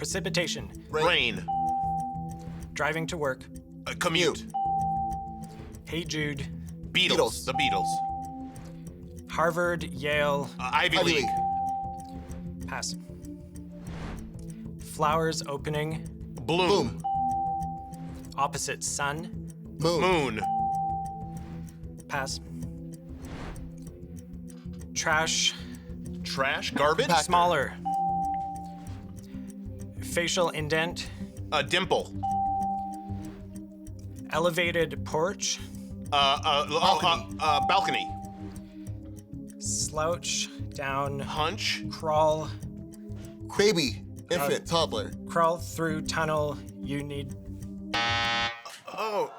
Precipitation. Rain. Driving to work. Commute. Hey Jude. Beatles. The Beatles. Harvard, Yale. Ivy League. Pass. Flowers opening. Bloom. Opposite sun. Moon. Pass. Trash. Trash. Garbage. Smaller. Facial indent. Dimple. Elevated porch. Balcony. Slouch down. Hunch. Crawl. Baby. Infant. Toddler. Crawl through tunnel. You need. Oh.